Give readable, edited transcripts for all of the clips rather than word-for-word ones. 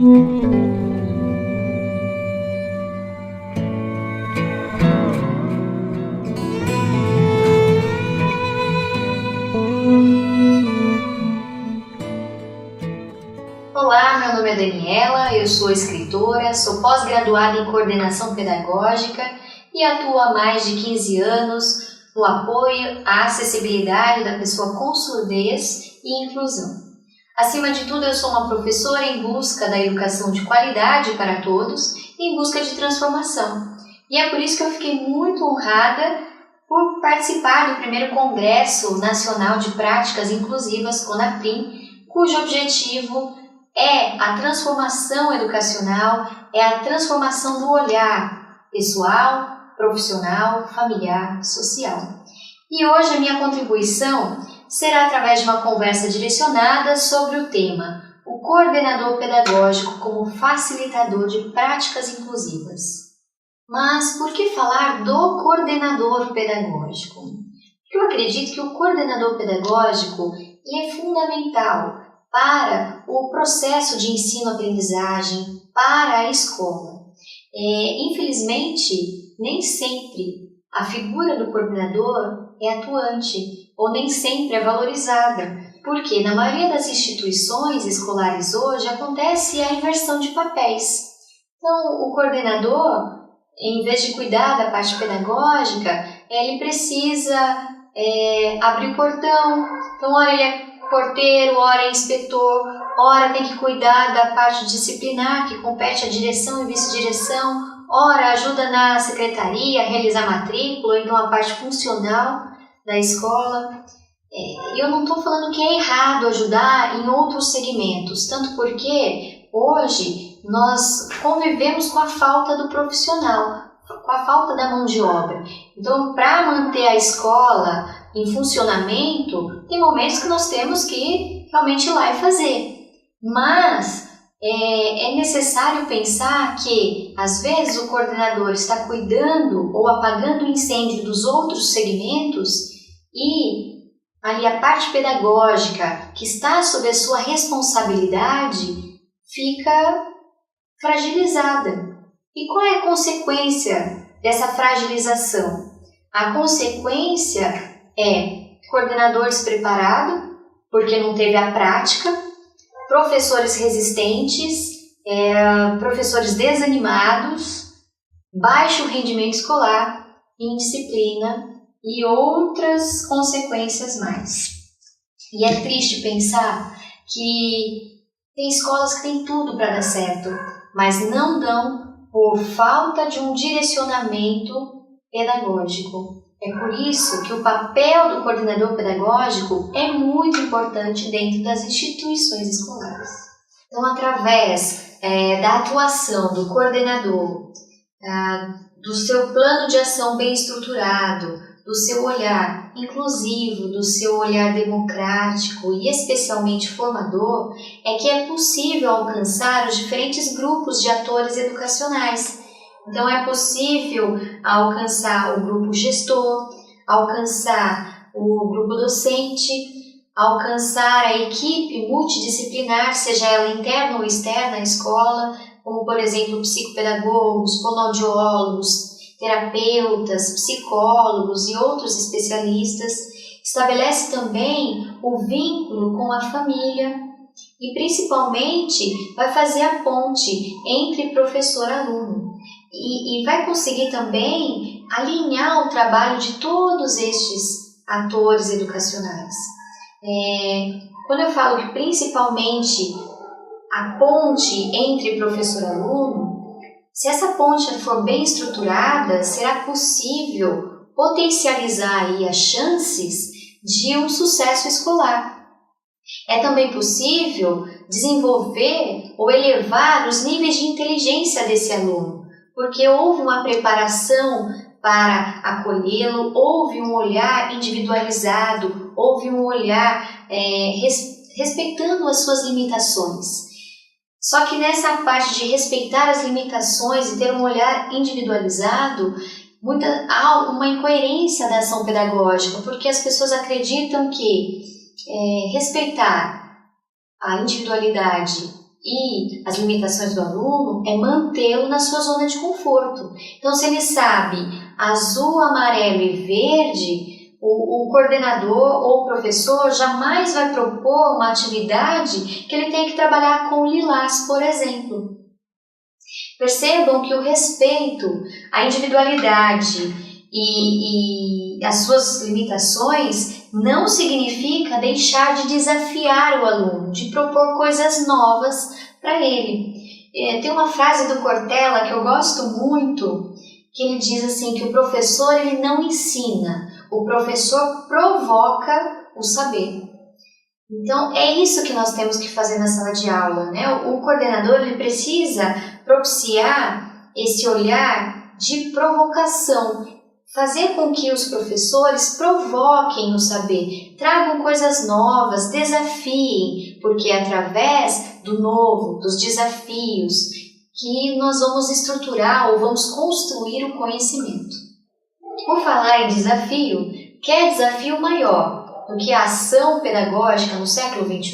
Olá, meu nome é Daniela, eu sou escritora, sou pós-graduada em coordenação pedagógica e atuo há mais de 15 anos no apoio à acessibilidade da pessoa com surdez e inclusão. Acima de tudo, eu sou uma professora em busca da educação de qualidade para todos e em busca de transformação. E é por isso que eu fiquei muito honrada por participar do primeiro Congresso Nacional de Práticas Inclusivas, CONAPRIM, cujo objetivo é a transformação educacional, é a transformação do olhar pessoal, profissional, familiar, social. E hoje a minha contribuição será através de uma conversa direcionada sobre o tema o coordenador pedagógico como facilitador de práticas inclusivas. Mas por que falar do coordenador pedagógico? Porque eu acredito que o coordenador pedagógico é fundamental para o processo de ensino-aprendizagem, para a escola. Infelizmente, nem sempre a figura do coordenador é atuante ou nem sempre é valorizada, porque na maioria das instituições escolares hoje acontece a inversão de papéis. Então, o coordenador, em vez de cuidar da parte pedagógica, ele precisa abrir o portão, então ora ele é porteiro, ora é inspetor, ora tem que cuidar da parte disciplinar que compete à direção e vice-direção, ora ajuda na secretaria a realizar matrícula, então a parte funcional da escola. Eu não estou falando que é errado ajudar em outros segmentos, tanto porque hoje nós convivemos com a falta do profissional, com a falta da mão de obra. Então, para manter a escola em funcionamento, tem momentos que nós temos que realmente ir lá e fazer. Mas é necessário pensar que, às vezes, o coordenador está cuidando ou apagando o incêndio dos outros segmentos e ali a parte pedagógica que está sob a sua responsabilidade fica fragilizada. E qual é a consequência dessa fragilização? A consequência é coordenador despreparado, porque não teve a prática, professores resistentes, professores desanimados, baixo rendimento escolar, indisciplina e outras consequências mais. E é triste pensar que tem escolas que têm tudo para dar certo, mas não dão por falta de um direcionamento pedagógico. É por isso que o papel do coordenador pedagógico é muito importante dentro das instituições escolares. Então, através da atuação do coordenador, do seu plano de ação bem estruturado, do seu olhar inclusivo, do seu olhar democrático e especialmente formador, é que é possível alcançar os diferentes grupos de atores educacionais. Então, é possível alcançar o grupo gestor, alcançar o grupo docente, alcançar a equipe multidisciplinar, seja ela interna ou externa à escola, como, por exemplo, psicopedagogos, fonoaudiólogos, terapeutas, psicólogos e outros especialistas. Estabelece também o vínculo com a família e, principalmente, vai fazer a ponte entre professor e aluno. E vai conseguir também alinhar o trabalho de todos estes atores educacionais. Quando eu falo que principalmente a ponte entre professor e aluno, se essa ponte for bem estruturada, será possível potencializar aí as chances de um sucesso escolar. É também possível desenvolver ou elevar os níveis de inteligência desse aluno, porque houve uma preparação para acolhê-lo, houve um olhar individualizado, houve um olhar respeitando as suas limitações. Só que nessa parte de respeitar as limitações e ter um olhar individualizado, há uma incoerência da ação pedagógica, porque as pessoas acreditam que respeitar a individualidade e as limitações do aluno é mantê-lo na sua zona de conforto. Então, se ele sabe azul, amarelo e verde, o coordenador ou o professor jamais vai propor uma atividade que ele tenha que trabalhar com o lilás, por exemplo. Percebam que o respeito à individualidade e as suas limitações não significa deixar de desafiar o aluno, de propor coisas novas para ele. Tem uma frase do Cortella que eu gosto muito, que ele diz assim, que o professor ele não ensina, o professor provoca o saber. Então, é isso que nós temos que fazer na sala de aula, né? O coordenador ele precisa propiciar esse olhar de provocação, fazer com que os professores provoquem o saber, tragam coisas novas, desafiem, porque é através do novo, dos desafios, que nós vamos estruturar ou vamos construir o conhecimento. Por falar em desafio, quer desafio maior do que a ação pedagógica no século XXI?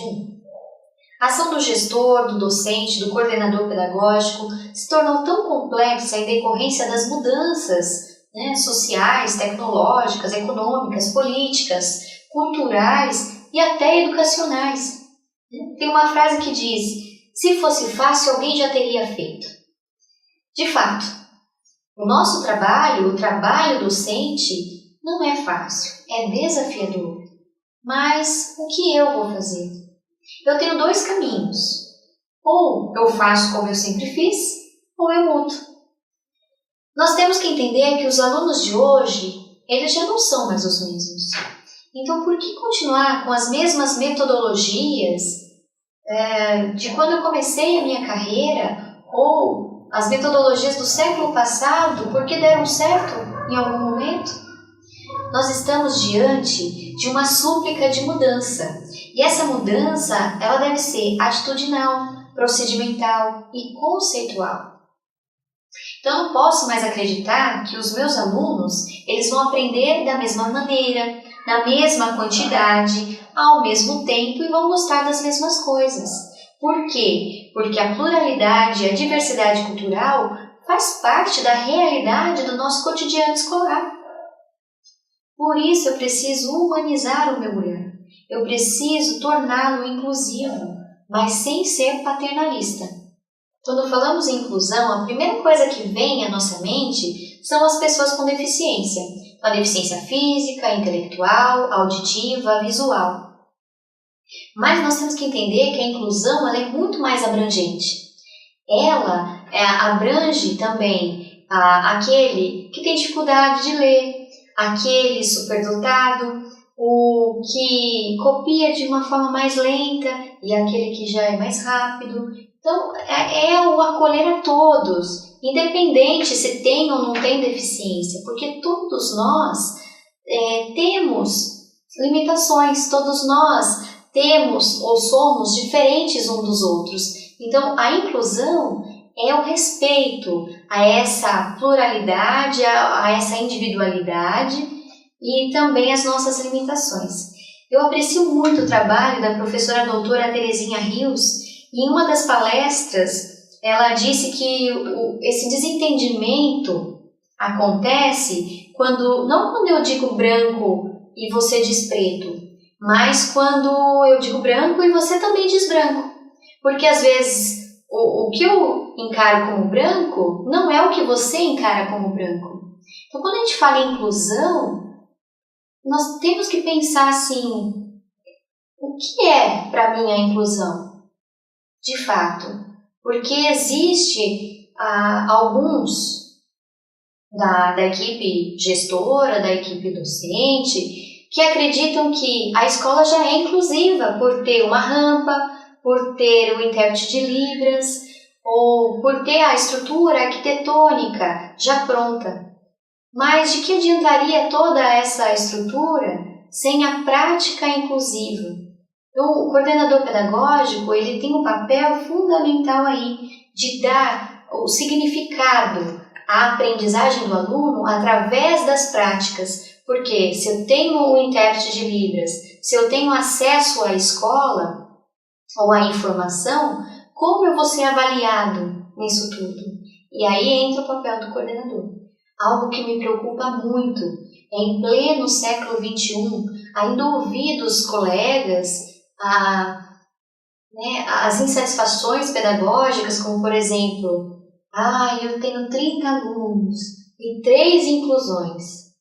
A ação do gestor, do docente, do coordenador pedagógico se tornou tão complexa em decorrência das mudanças sociais, tecnológicas, econômicas, políticas, culturais e até educacionais. Tem uma frase que diz: se fosse fácil, alguém já teria feito. De fato, o nosso trabalho, o trabalho docente, não é fácil, é desafiador. Mas o que eu vou fazer? Eu tenho dois caminhos. Ou eu faço como eu sempre fiz, ou eu mudo. Nós temos que entender que os alunos de hoje, eles já não são mais os mesmos. Então, por que continuar com as mesmas metodologias de quando eu comecei a minha carreira, ou as metodologias do século passado, porque deram certo em algum momento? Nós estamos diante de uma súplica de mudança. E essa mudança, ela deve ser atitudinal, procedimental e conceitual. Então, eu não posso mais acreditar que os meus alunos, eles vão aprender da mesma maneira, na mesma quantidade, ao mesmo tempo e vão gostar das mesmas coisas. Por quê? Porque a pluralidade e a diversidade cultural faz parte da realidade do nosso cotidiano escolar. Por isso, eu preciso humanizar o meu olhar. Eu preciso torná-lo inclusivo, mas sem ser paternalista. Quando falamos em inclusão, a primeira coisa que vem à nossa mente são as pessoas com deficiência. A deficiência física, intelectual, auditiva, visual. Mas nós temos que entender que a inclusão ela é muito mais abrangente. Ela abrange também aquele que tem dificuldade de ler, aquele superdotado, o que copia de uma forma mais lenta e aquele que já é mais rápido. Então, é o acolher a todos, independente se tem ou não tem deficiência, porque todos nós temos limitações, todos nós temos ou somos diferentes uns dos outros. Então, a inclusão é o respeito a essa pluralidade, a essa individualidade e também as nossas limitações. Eu aprecio muito o trabalho da professora doutora Terezinha Rios. E em uma das palestras, ela disse que esse desentendimento acontece não quando eu digo branco e você diz preto, mas quando eu digo branco e você também diz branco. Porque às vezes o que eu encaro como branco não é o que você encara como branco. Então, quando a gente fala em inclusão, nós temos que pensar assim, o que é para mim a inclusão? De fato, porque existe alguns da equipe gestora, da equipe docente, que acreditam que a escola já é inclusiva por ter uma rampa, por ter o intérprete de Libras, ou por ter a estrutura arquitetônica já pronta. Mas de que adiantaria toda essa estrutura sem a prática inclusiva? Então, o coordenador pedagógico ele tem um papel fundamental aí de dar o significado à aprendizagem do aluno através das práticas. Porque se eu tenho o intérprete de Libras, se eu tenho acesso à escola ou à informação, Como eu vou ser avaliado nisso tudo? E aí entra o papel do coordenador. Algo que me preocupa muito é, em pleno século XXI, ainda ouvir dos colegas as insatisfações pedagógicas, como por exemplo, eu tenho 30 alunos e 3 inclusões.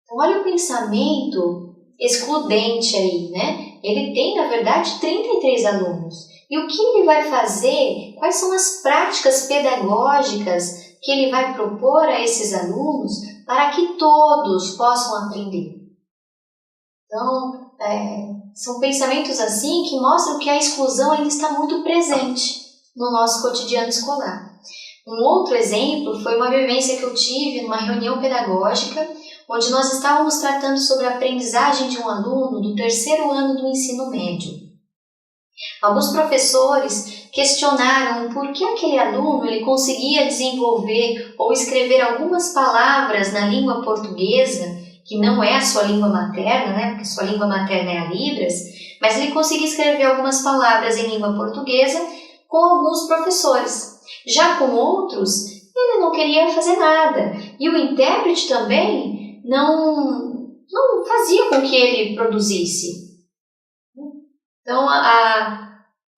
Então, olha o pensamento excludente aí, né? Ele tem, na verdade, 33 alunos. E o que ele vai fazer? Quais são as práticas pedagógicas que ele vai propor a esses alunos para que todos possam aprender? Então, são pensamentos assim que mostram que a exclusão ainda está muito presente no nosso cotidiano escolar. Um outro exemplo foi uma vivência que eu tive numa reunião pedagógica, onde nós estávamos tratando sobre a aprendizagem de um aluno do 3º ano do ensino médio. Alguns professores questionaram por que aquele aluno ele conseguia desenvolver ou escrever algumas palavras na língua portuguesa, que não é a sua língua materna, né? Porque sua língua materna é a Libras, mas ele conseguia escrever algumas palavras em língua portuguesa com alguns professores. Já com outros, ele não queria fazer nada. E o intérprete também não fazia com que ele produzisse. Então,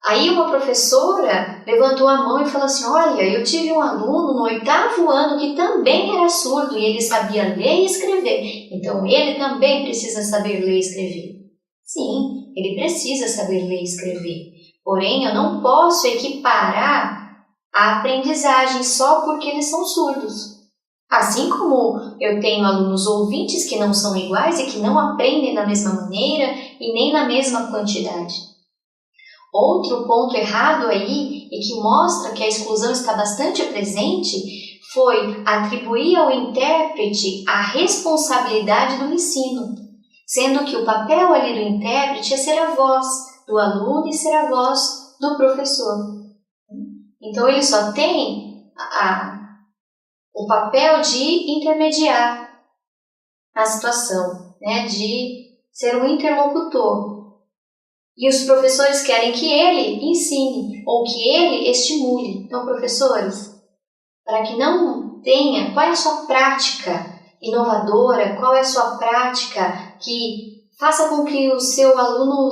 aí uma professora levantou a mão e falou assim, olha, eu tive um aluno no 8º ano que também era surdo e ele sabia ler e escrever. Então, ele também precisa saber ler e escrever. Sim, ele precisa saber ler e escrever. Porém, eu não posso equiparar a aprendizagem só porque eles são surdos. Assim como eu tenho alunos ouvintes que não são iguais e que não aprendem da mesma maneira e nem na mesma quantidade. Outro ponto errado aí e que mostra que a exclusão está bastante presente foi atribuir ao intérprete a responsabilidade do ensino, sendo que o papel ali do intérprete é ser a voz do aluno e ser a voz do professor. Então ele só tem o papel de intermediar a situação, né, de ser um interlocutor. E os professores querem que ele ensine ou que ele estimule. Então, professores, para que não tenha, qual é a sua prática inovadora, qual é a sua prática que faça com que o seu aluno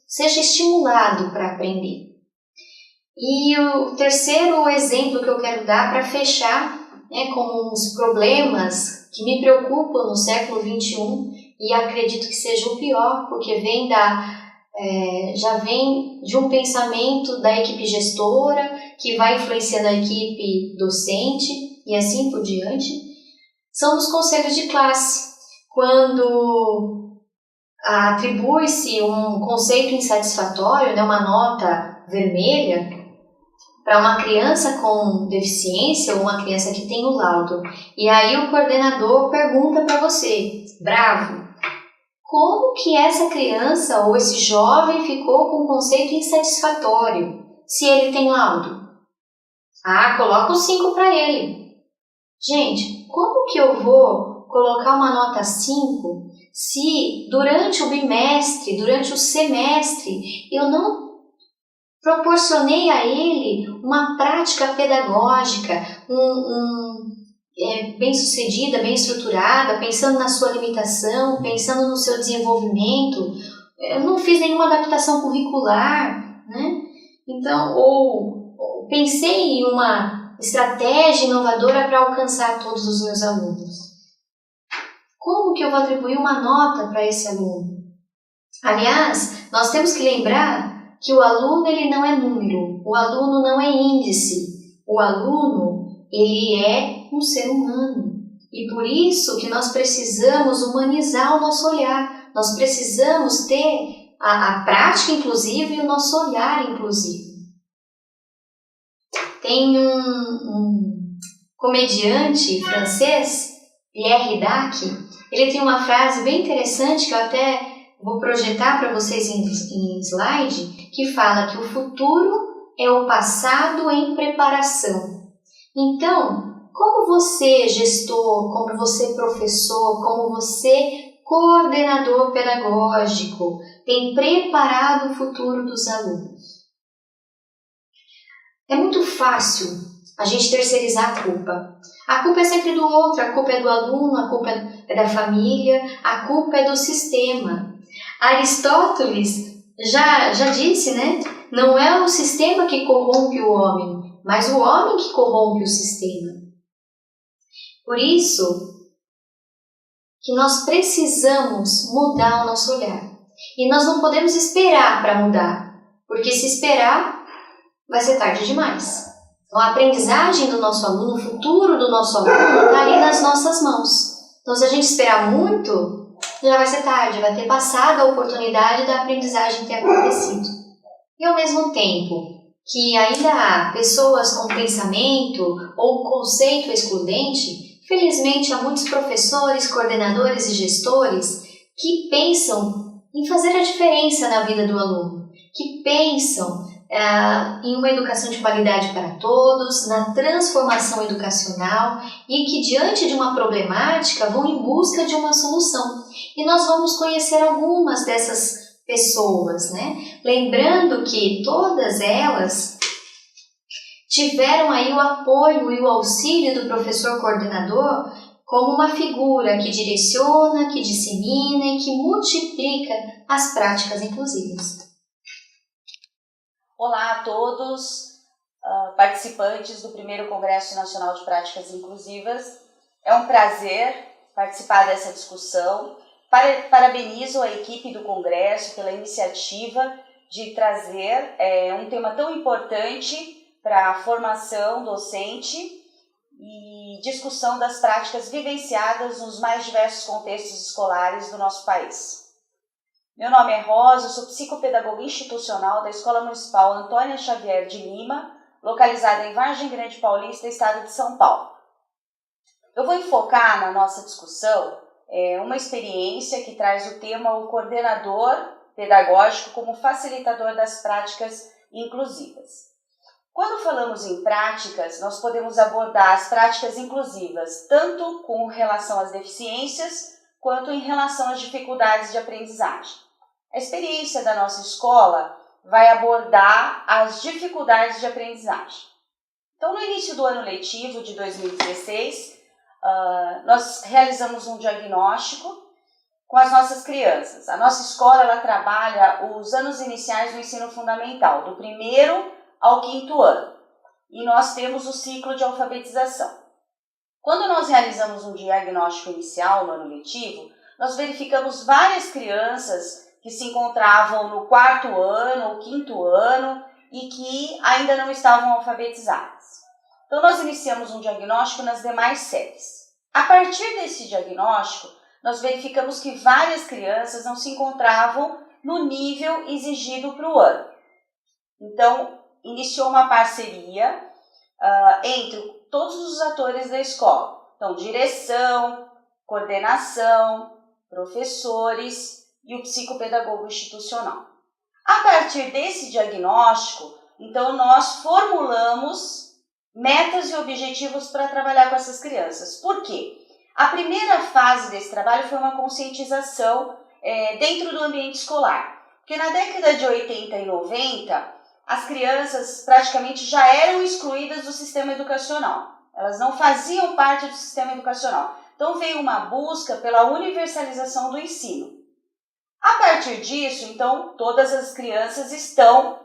seja estimulado para aprender. E o terceiro exemplo que eu quero dar para fechar, com os problemas que me preocupam no século XXI, e acredito que seja o pior, porque já vem de um pensamento da equipe gestora, que vai influenciando a equipe docente e assim por diante, são os conselhos de classe. Quando atribui-se um conceito insatisfatório, uma nota vermelha, para uma criança com deficiência ou uma criança que tem o laudo. E aí o coordenador pergunta para você, bravo, como que essa criança ou esse jovem ficou com um conceito insatisfatório se ele tem laudo? Coloca o 5 para ele. Gente, como que eu vou colocar uma nota 5 se durante o bimestre, durante o semestre, eu não proporcionei a ele uma prática pedagógica, bem sucedida, bem estruturada, pensando na sua limitação, pensando no seu desenvolvimento? Eu não fiz nenhuma adaptação curricular, né? Então, ou pensei em uma estratégia inovadora para alcançar todos os meus alunos. Como que eu vou atribuir uma nota para esse aluno? Aliás, nós temos que lembrar que o aluno ele não é número, o aluno não é índice, o aluno ele é um ser humano. E por isso que nós precisamos humanizar o nosso olhar, nós precisamos ter a prática inclusiva e o nosso olhar inclusivo. Tem um comediante francês, Pierre Dac, ele tem uma frase bem interessante que eu até vou projetar para vocês em slide, que fala que o futuro é o passado em preparação. Então, como você, gestor, como você, professor, como você, coordenador pedagógico, tem preparado o futuro dos alunos? É muito fácil a gente terceirizar a culpa. A culpa é sempre do outro, a culpa é do aluno, a culpa é da família, a culpa é do sistema. Aristóteles já disse, né? Não é o sistema que corrompe o homem, mas o homem que corrompe o sistema. Por isso que nós precisamos mudar o nosso olhar. E nós não podemos esperar para mudar, porque se esperar, vai ser tarde demais. Então, a aprendizagem do nosso aluno, o futuro do nosso aluno está ali nas nossas mãos. Então, se a gente esperar muito, já vai ser tarde, vai ter passado a oportunidade da aprendizagem ter acontecido. E ao mesmo tempo que ainda há pessoas com pensamento ou conceito excludente, felizmente há muitos professores, coordenadores e gestores que pensam em fazer a diferença na vida do aluno, que pensam em uma educação de qualidade para todos, na transformação educacional e que diante de uma problemática vão em busca de uma solução. E nós vamos conhecer algumas dessas pessoas, né? Lembrando que todas elas tiveram aí o apoio e o auxílio do professor coordenador como uma figura que direciona, que dissemina e que multiplica as práticas inclusivas. Olá a todos, participantes do primeiro Congresso Nacional de Práticas Inclusivas. É um prazer participar dessa discussão. Parabenizo a equipe do Congresso pela iniciativa de trazer um tema tão importante para a formação docente e discussão das práticas vivenciadas nos mais diversos contextos escolares do nosso país. Meu nome é Rosa, eu sou psicopedagoga institucional da Escola Municipal Antônia Xavier de Lima, localizada em Vargem Grande Paulista, estado de São Paulo. Eu vou enfocar na nossa discussão uma experiência que traz o tema o coordenador pedagógico como facilitador das práticas inclusivas. Quando falamos em práticas, nós podemos abordar as práticas inclusivas tanto com relação às deficiências quanto em relação às dificuldades de aprendizagem. A experiência da nossa escola vai abordar as dificuldades de aprendizagem. Então, no início do ano letivo de 2016, nós realizamos um diagnóstico com as nossas crianças. A nossa escola ela trabalha os anos iniciais do ensino fundamental, do 1º ao 5º ano. E nós temos o ciclo de alfabetização. Quando nós realizamos um diagnóstico inicial no ano letivo, nós verificamos várias crianças que se encontravam no 4º ano ou 5º ano e que ainda não estavam alfabetizadas. Então, nós iniciamos um diagnóstico nas demais séries. A partir desse diagnóstico, nós verificamos que várias crianças não se encontravam no nível exigido para o ano. Então, iniciou uma parceria entre todos os atores da escola. Então, direção, coordenação, professores e o psicopedagogo institucional. A partir desse diagnóstico, então, nós formulamos metas e objetivos para trabalhar com essas crianças. Por quê? A primeira fase desse trabalho foi uma conscientização dentro do ambiente escolar. Porque na década de 80 e 90, as crianças praticamente já eram excluídas do sistema educacional. Elas não faziam parte do sistema educacional. Então, veio uma busca pela universalização do ensino. A partir disso, então, todas as crianças estão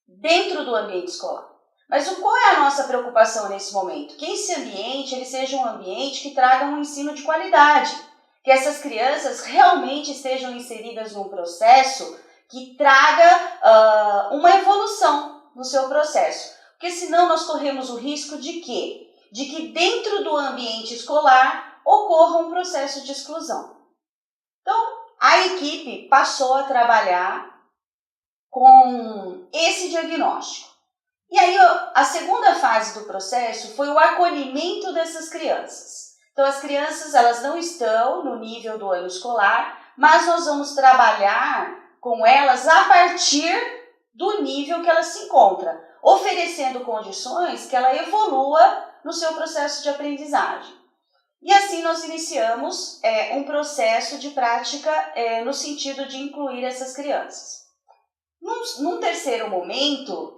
dentro do ambiente escolar. Mas qual é a nossa preocupação nesse momento? Que esse ambiente ele seja um ambiente que traga um ensino de qualidade. Que essas crianças realmente estejam inseridas num processo que traga uma evolução no seu processo. Porque senão nós corremos o risco de quê? De que dentro do ambiente escolar ocorra um processo de exclusão. Então, a equipe passou a trabalhar com esse diagnóstico. E aí, a segunda fase do processo foi o acolhimento dessas crianças. Então, as crianças elas não estão no nível do ano escolar, mas nós vamos trabalhar com elas a partir do nível que ela se encontra, oferecendo condições que ela evolua no seu processo de aprendizagem. E assim nós iniciamos um processo de prática no sentido de incluir essas crianças. Num terceiro momento,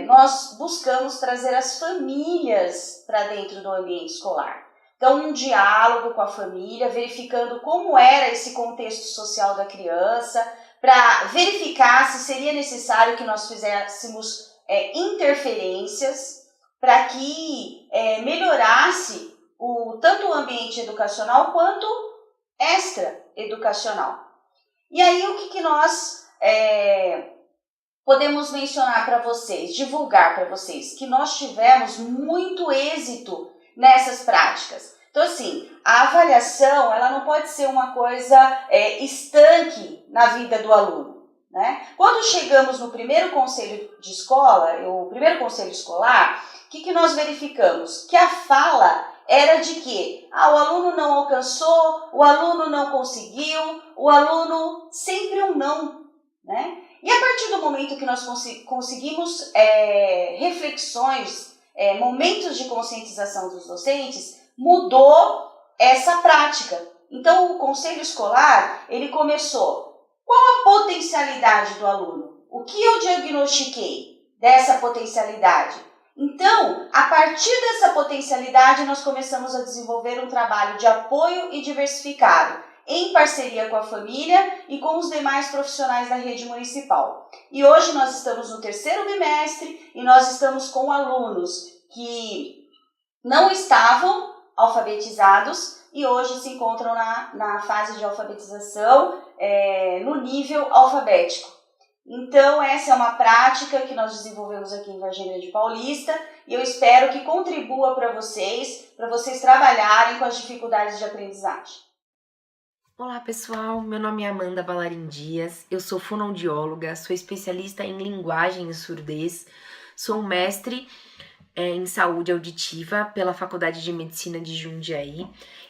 nós buscamos trazer as famílias para dentro do ambiente escolar. Então, um diálogo com a família, verificando como era esse contexto social da criança, para verificar se seria necessário que nós fizéssemos interferências para que melhorasse tanto o ambiente educacional quanto extra-educacional. E aí, o que nós podemos mencionar para vocês, divulgar para vocês? Que nós tivemos muito êxito nessas práticas. Então, assim, a avaliação, ela não pode ser uma coisa estanque na vida do aluno, né? Quando chegamos no primeiro conselho de escola, o primeiro conselho escolar, o que nós verificamos? Que a fala era de que o aluno não alcançou, o aluno não conseguiu, o aluno sempre um não, né? E a partir do momento que nós conseguimos reflexões, momentos de conscientização dos docentes, mudou essa prática. Então, o conselho escolar, ele começou. Qual a potencialidade do aluno? O que eu diagnostiquei dessa potencialidade? Então, a partir dessa potencialidade, nós começamos a desenvolver um trabalho de apoio e diversificado, em parceria com a família e com os demais profissionais da rede municipal. E hoje nós estamos no terceiro bimestre e nós estamos com alunos que não estavam alfabetizados e hoje se encontram na fase de alfabetização no nível alfabético. Então, essa é uma prática que nós desenvolvemos aqui em Vargem Grande Paulista e eu espero que contribua para vocês trabalharem com as dificuldades de aprendizagem. Olá pessoal, meu nome é Amanda Ballarin Dias, eu sou fonoaudióloga, sou especialista em linguagem e surdez, sou mestre em saúde auditiva pela Faculdade de Medicina de Jundiaí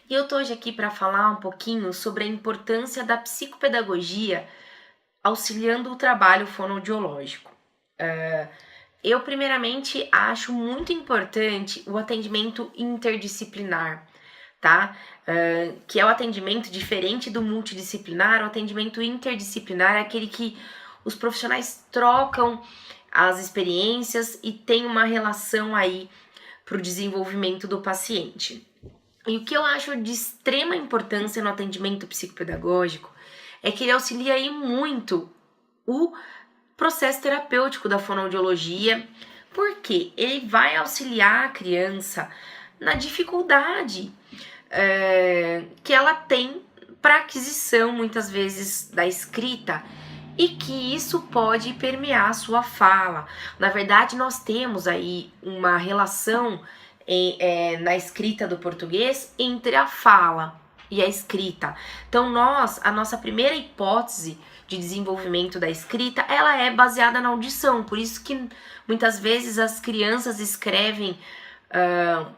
e eu tô hoje aqui para falar um pouquinho sobre a importância da psicopedagogia auxiliando o trabalho fonoaudiológico. Eu primeiramente acho muito importante o atendimento interdisciplinar, tá? Que é o atendimento diferente do multidisciplinar. O atendimento interdisciplinar é aquele que os profissionais trocam as experiências e tem uma relação aí para o desenvolvimento do paciente. E o que eu acho de extrema importância no atendimento psicopedagógico é que ele auxilia aí muito o processo terapêutico da fonoaudiologia, porque ele vai auxiliar a criança na dificuldade que ela tem para aquisição, muitas vezes, da escrita, e que isso pode permear a sua fala. Na verdade, nós temos aí uma relação na escrita do português entre a fala e a escrita. Então, a nossa primeira hipótese de desenvolvimento da escrita, ela é baseada na audição. Por isso que, muitas vezes, as crianças escrevem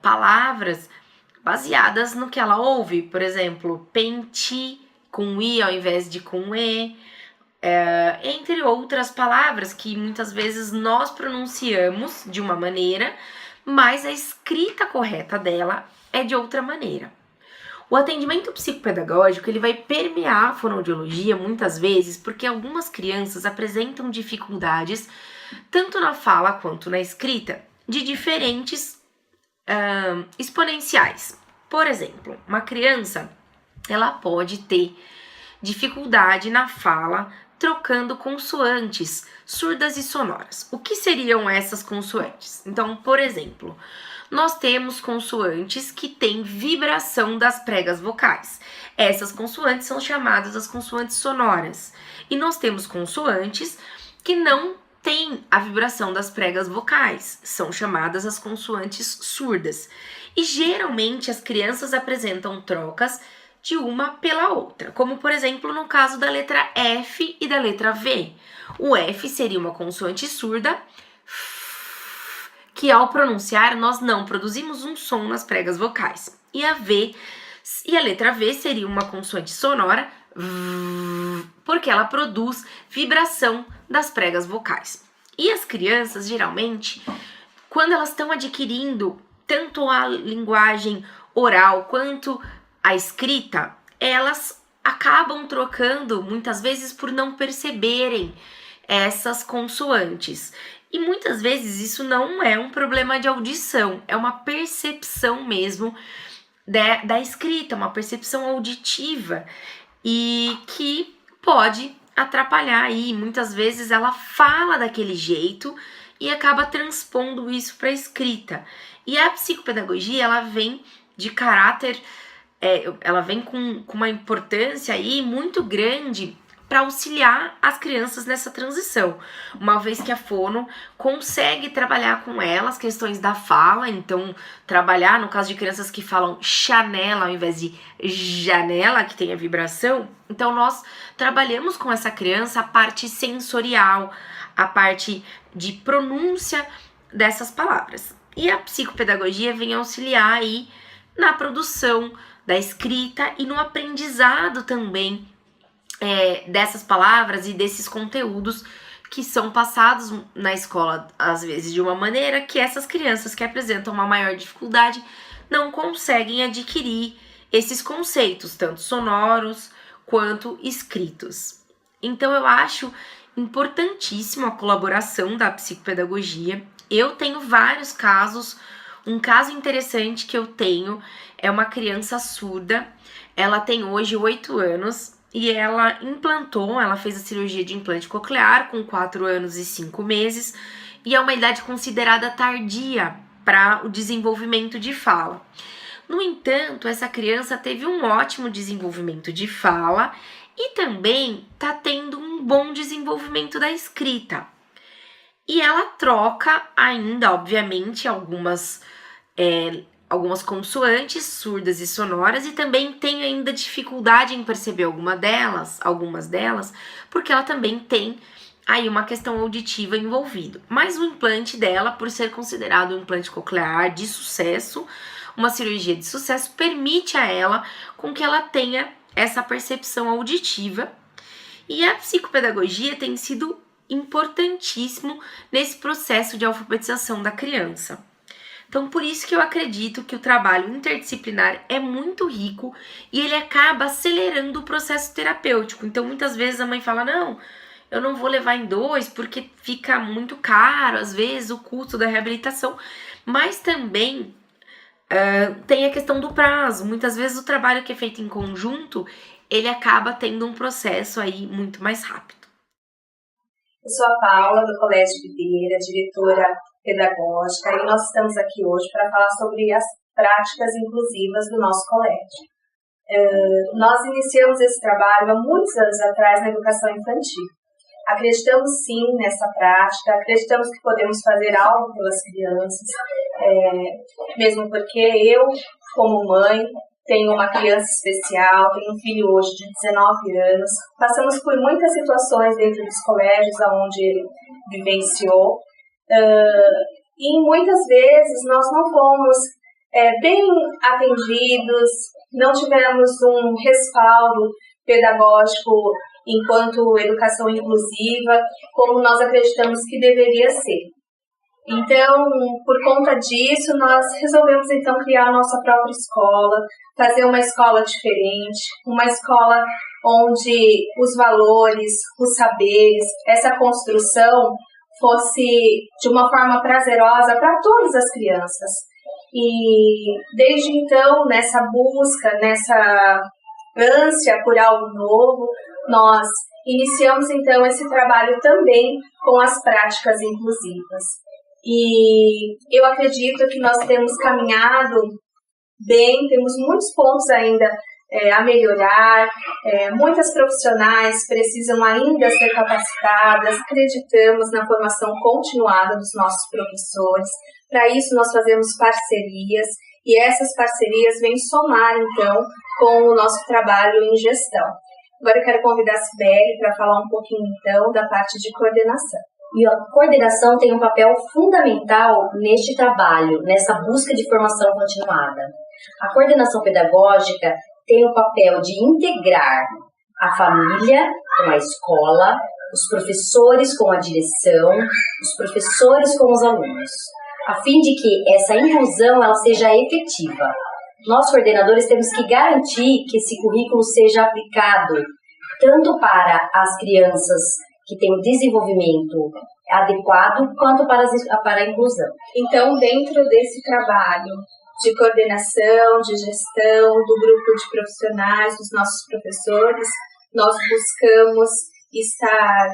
palavras baseadas no que ela ouve. Por exemplo, pente com I ao invés de com E. Entre outras palavras que muitas vezes nós pronunciamos de uma maneira, mas a escrita correta dela é de outra maneira. O atendimento psicopedagógico ele vai permear a fonoaudiologia muitas vezes porque algumas crianças apresentam dificuldades tanto na fala quanto na escrita de diferentes exponenciais. Por exemplo, uma criança ela pode ter dificuldade na fala trocando consoantes surdas e sonoras. O que seriam essas consoantes? Então, por exemplo, nós temos consoantes que têm vibração das pregas vocais. Essas consoantes são chamadas as consoantes sonoras. E nós temos consoantes que não têm a vibração das pregas vocais. São chamadas as consoantes surdas. E geralmente as crianças apresentam trocas de uma pela outra, como por exemplo no caso da letra F e da letra V. O F seria uma consoante surda, que ao pronunciar nós não produzimos um som nas pregas vocais. E a letra V seria uma consoante sonora, porque ela produz vibração das pregas vocais. E as crianças, geralmente, quando elas estão adquirindo tanto a linguagem oral quanto a escrita, elas acabam trocando, muitas vezes por não perceberem essas consoantes. E muitas vezes isso não é um problema de audição, é uma percepção mesmo da escrita, uma percepção auditiva e que pode atrapalhar aí. Muitas vezes ela fala daquele jeito e acaba transpondo isso para a escrita. E a psicopedagogia, ela vem de caráter, ela vem com uma importância aí muito grande para auxiliar as crianças nessa transição, uma vez que a fono consegue trabalhar com elas questões da fala, então trabalhar no caso de crianças que falam chanela ao invés de janela, que tem a vibração, então nós trabalhamos com essa criança a parte sensorial, a parte de pronúncia dessas palavras. E a psicopedagogia vem auxiliar aí na produção da escrita e no aprendizado também dessas palavras e desses conteúdos que são passados na escola, às vezes de uma maneira que essas crianças que apresentam uma maior dificuldade não conseguem adquirir esses conceitos, tanto sonoros quanto escritos. Então eu acho importantíssima a colaboração da psicopedagogia. Eu tenho vários casos. Um caso interessante que eu tenho é uma criança surda. Ela tem hoje 8 anos e ela fez a cirurgia de implante coclear com 4 anos e 5 meses e é uma idade considerada tardia para o desenvolvimento de fala. No entanto, essa criança teve um ótimo desenvolvimento de fala e também está tendo um bom desenvolvimento da escrita. E ela troca ainda, obviamente, algumas consoantes surdas e sonoras e também tem ainda dificuldade em perceber algumas delas, porque ela também tem aí uma questão auditiva envolvida. Mas o implante dela, por ser considerado um implante coclear de sucesso, uma cirurgia de sucesso, permite a ela com que ela tenha essa percepção auditiva. E a psicopedagogia tem sido importantíssimo nesse processo de alfabetização da criança. Então, por isso que eu acredito que o trabalho interdisciplinar é muito rico e ele acaba acelerando o processo terapêutico. Então, muitas vezes a mãe fala, não, eu não vou levar em 2 porque fica muito caro, às vezes, o custo da reabilitação. Mas também tem a questão do prazo. Muitas vezes o trabalho que é feito em conjunto, ele acaba tendo um processo aí muito mais rápido. Eu sou a Paula, do Colégio Videira, diretora pedagógica, e nós estamos aqui hoje para falar sobre as práticas inclusivas do nosso colégio. Nós iniciamos esse trabalho há muitos anos atrás na educação infantil. Acreditamos sim nessa prática, acreditamos que podemos fazer algo pelas crianças, mesmo porque eu, como mãe, tenho uma criança especial, tenho um filho hoje de 19 anos. Passamos por muitas situações dentro dos colégios onde ele vivenciou. E muitas vezes nós não fomos bem atendidos, não tivemos um respaldo pedagógico enquanto educação inclusiva, como nós acreditamos que deveria ser. Então, por conta disso, nós resolvemos então criar a nossa própria escola, fazer uma escola diferente, uma escola onde os valores, os saberes, essa construção fosse de uma forma prazerosa para todas as crianças. E desde então, nessa busca, nessa ânsia por algo novo, nós iniciamos então esse trabalho também com as práticas inclusivas. E eu acredito que nós temos caminhado bem, temos muitos pontos ainda a melhorar, muitas profissionais precisam ainda ser capacitadas, acreditamos na formação continuada dos nossos professores. Para isso nós fazemos parcerias e essas parcerias vêm somar então com o nosso trabalho em gestão. Agora eu quero convidar a Sibeli para falar um pouquinho então da parte de coordenação. E a coordenação tem um papel fundamental neste trabalho, nessa busca de formação continuada. A coordenação pedagógica tem o papel de integrar a família com a escola, os professores com a direção, os professores com os alunos, a fim de que essa inclusão ela seja efetiva. Nós, coordenadores, temos que garantir que esse currículo seja aplicado tanto para as crianças que tenham desenvolvimento adequado quanto para a inclusão. Então, dentro desse trabalho de coordenação, de gestão, do grupo de profissionais, dos nossos professores, nós buscamos estar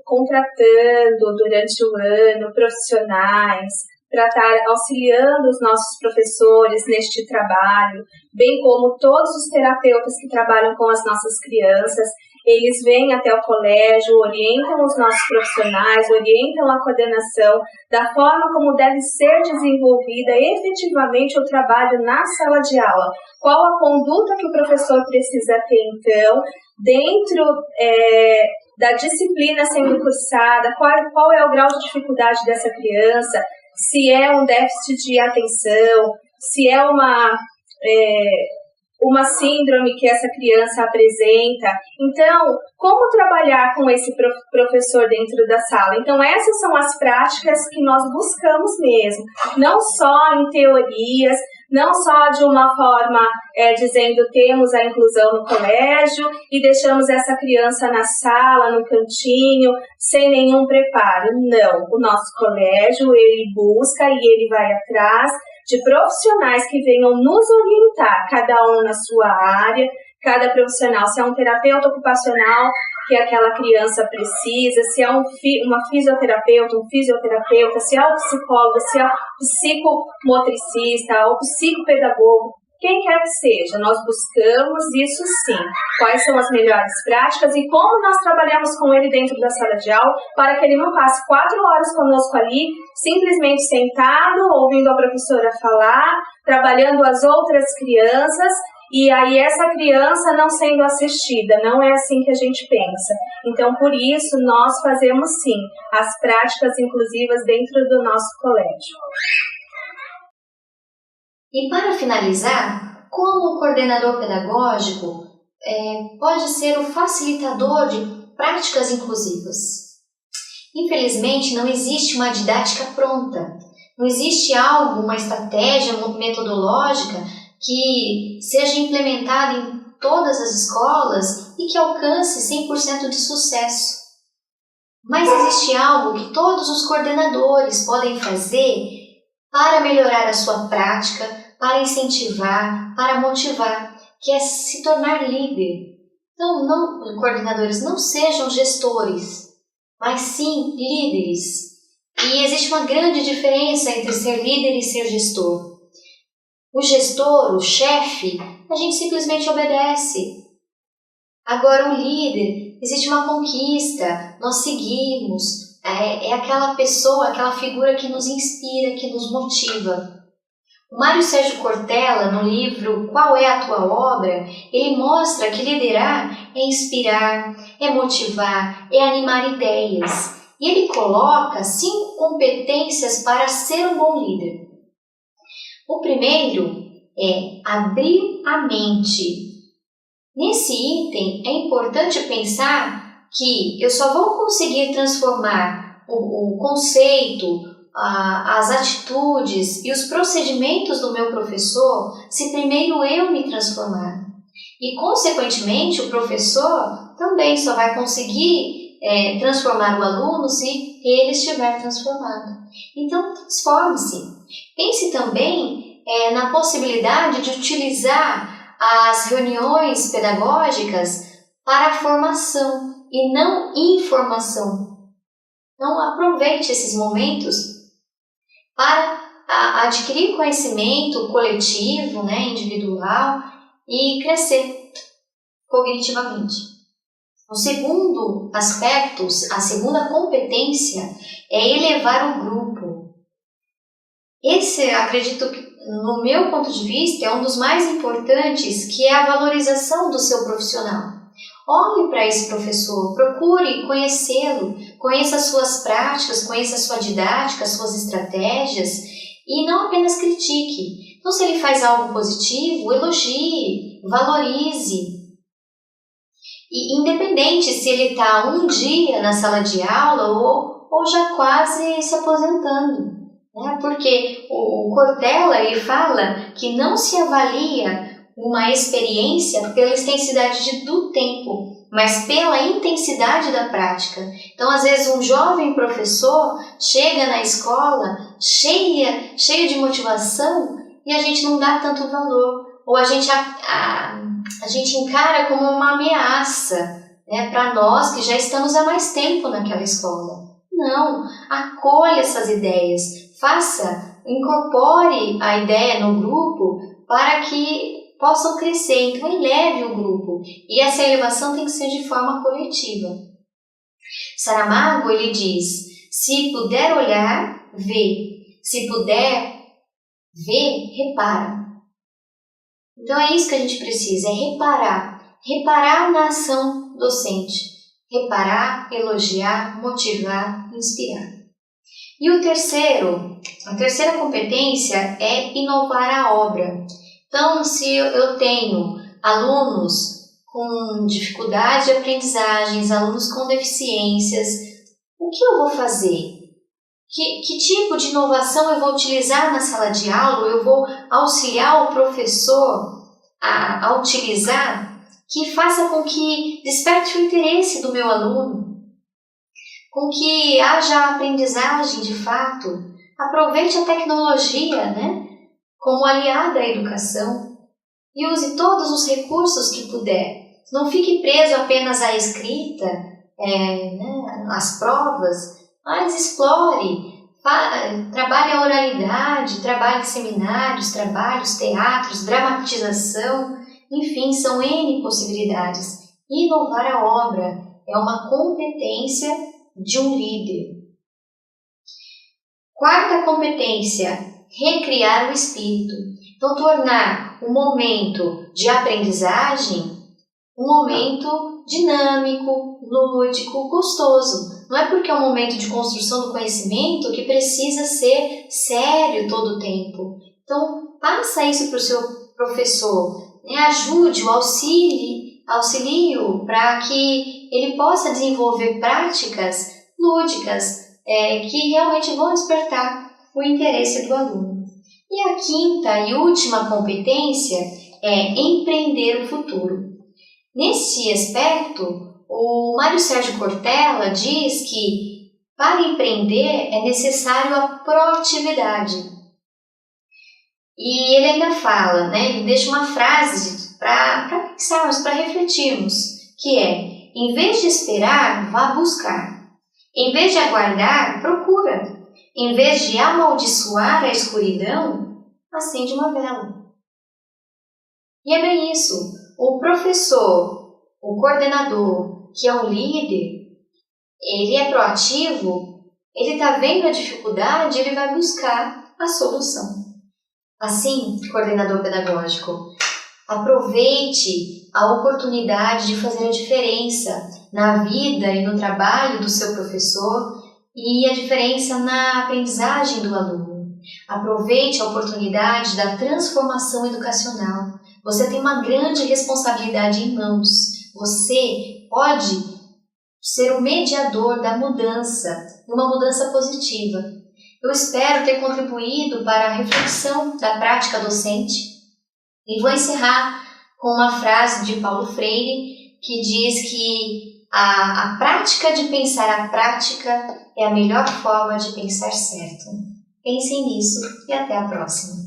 contratando durante o ano profissionais para estar auxiliando os nossos professores neste trabalho, bem como todos os terapeutas que trabalham com as nossas crianças. Eles vêm até o colégio, orientam os nossos profissionais, orientam a coordenação da forma como deve ser desenvolvida efetivamente o trabalho na sala de aula. Qual a conduta que o professor precisa ter, então, dentro da disciplina sendo cursada, qual é o grau de dificuldade dessa criança, se é um déficit de atenção, se é uma síndrome que essa criança apresenta. Então, como trabalhar com esse professor dentro da sala? Então, essas são as práticas que nós buscamos mesmo, não só em teorias, não só de uma forma dizendo temos a inclusão no colégio e deixamos essa criança na sala, no cantinho, sem nenhum preparo. Não, o nosso colégio, ele busca e ele vai atrás de profissionais que venham nos orientar, cada um na sua área, cada profissional, se é um terapeuta ocupacional que aquela criança precisa, se é uma fisioterapeuta, um fisioterapeuta, se é um psicólogo, se é um psicomotricista ou psicopedagogo, quem quer que seja, nós buscamos isso sim, quais são as melhores práticas e como nós trabalhamos com ele dentro da sala de aula para que ele não passe 4 horas conosco ali, simplesmente sentado, ouvindo a professora falar, trabalhando as outras crianças e aí essa criança não sendo assistida. Não é assim que a gente pensa. Então, por isso, nós fazemos sim as práticas inclusivas dentro do nosso colégio. E para finalizar, como o coordenador pedagógico pode ser o facilitador de práticas inclusivas? Infelizmente, não existe uma didática pronta, não existe uma estratégia metodológica que seja implementada em todas as escolas e que alcance 100% de sucesso. Mas existe algo que todos os coordenadores podem fazer para melhorar a sua prática, para incentivar, para motivar, que é se tornar líder. Então, coordenadores, não sejam gestores, mas sim líderes. E existe uma grande diferença entre ser líder e ser gestor. O gestor, o chefe, a gente simplesmente obedece. Agora, o líder, existe uma conquista, nós seguimos, é aquela pessoa, aquela figura que nos inspira, que nos motiva. O Mário Sérgio Cortella, no livro Qual é a Tua Obra?, ele mostra que liderar é inspirar, é motivar, é animar ideias. E ele coloca 5 competências para ser um bom líder. O primeiro é abrir a mente. Nesse item, é importante pensar que eu só vou conseguir transformar o conceito, as atitudes e os procedimentos do meu professor se primeiro eu me transformar. E, consequentemente, o professor também só vai conseguir transformar o aluno se ele estiver transformado. Então, transforme-se. Pense também na possibilidade de utilizar as reuniões pedagógicas para a formação e não informação. Então, aproveite esses momentos para adquirir conhecimento coletivo, individual e crescer cognitivamente. O segundo aspecto, a segunda competência é elevar o grupo. Esse, acredito que, no meu ponto de vista, é um dos mais importantes, que é a valorização do seu profissional. Olhe para esse professor, procure conhecê-lo, conheça as suas práticas, conheça a sua didática, as suas estratégias e não apenas critique. Então, se ele faz algo positivo, elogie, valorize. E independente se ele está um dia na sala de aula ou já quase se aposentando. Porque o Cortella ele fala que não se avalia uma experiência pela extensidade do tempo, mas pela intensidade da prática. Então, às vezes, um jovem professor chega na escola cheio de motivação e a gente não dá tanto valor, ou a gente encara como uma ameaça, né, para nós que já estamos há mais tempo naquela escola. Não, acolha essas ideias, incorpore a ideia no grupo para que possam crescer, então eleve o grupo, e essa elevação tem que ser de forma coletiva. Saramago, ele diz, se puder olhar, vê, se puder ver, repara. Então é isso que a gente precisa, é reparar na ação docente, reparar, elogiar, motivar, inspirar. E a terceira competência é inovar a obra. Então, se eu tenho alunos com dificuldade de aprendizagens, alunos com deficiências, o que eu vou fazer? Que tipo de inovação eu vou utilizar na sala de aula? Eu vou auxiliar o professor a utilizar, que faça com que desperte o interesse do meu aluno, com que haja aprendizagem de fato. Aproveite a tecnologia, né, como aliada à educação e use todos os recursos que puder. Não fique preso apenas à escrita, às provas, mas explore, trabalhe a oralidade, trabalhe seminários, trabalhos, teatros, dramatização, enfim, são N possibilidades. Inovar a obra é uma competência de um líder. Quarta competência, recriar o espírito. Então, tornar o momento de aprendizagem um momento dinâmico, lúdico, gostoso. Não é porque é um momento de construção do conhecimento que precisa ser sério todo o tempo. Então, passa isso para o seu professor, né? Ajude-o, auxilie-o para que ele possa desenvolver práticas lúdicas que realmente vão despertar o interesse do aluno. E a quinta e última competência é empreender o futuro. Nesse aspecto, o Mário Sérgio Cortella diz que para empreender é necessário a proatividade. E ele ainda fala, né, ele deixa uma frase para pensarmos, para refletirmos, que é: em vez de esperar, vá buscar. Em vez de aguardar, procura. Em vez de amaldiçoar a escuridão, acende uma vela. E é bem isso. O professor, o coordenador, que é um líder, ele é proativo, ele está vendo a dificuldade, ele vai buscar a solução. Assim, coordenador pedagógico, aproveite a oportunidade de fazer a diferença na vida e no trabalho do seu professor e a diferença na aprendizagem do aluno. Aproveite a oportunidade da transformação educacional. Você tem uma grande responsabilidade em mãos. Você pode ser o mediador da mudança, uma mudança positiva. Eu espero ter contribuído para a reflexão da prática docente e vou encerrar com uma frase de Paulo Freire que diz que a prática de pensar a prática é a melhor forma de pensar certo. Pensem nisso e até a próxima.